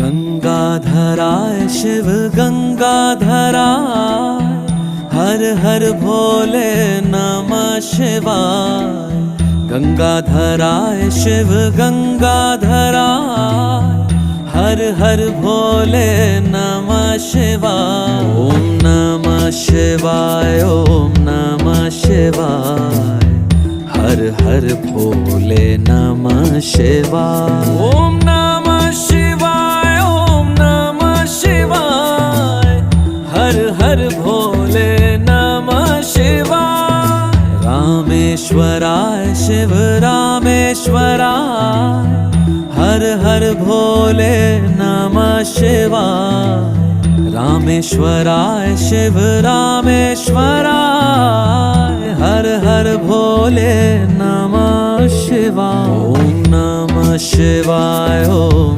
गंगाधराय शिव गंगाधराय, हर हर भोले नमः शिवाय। गंगाधराय शिव गंगाधराय, हर हर भोले नमः शिवाय। ओम नमः शिवाय, ओम नमः शिवाय, हर हर भोले नमः शिवाय। ओम नमः शिवाय, ओम नमः शिवाय, हर हर भोले नमः शिवाय। रामेश्वराय शिव रामेश्वराय, हर हर भोले नमः शिवाय। रामेश्वराय शिव रामेश्वराय, हर हर भोले नमः शिवाय। ओम नमः शिवाय, ओम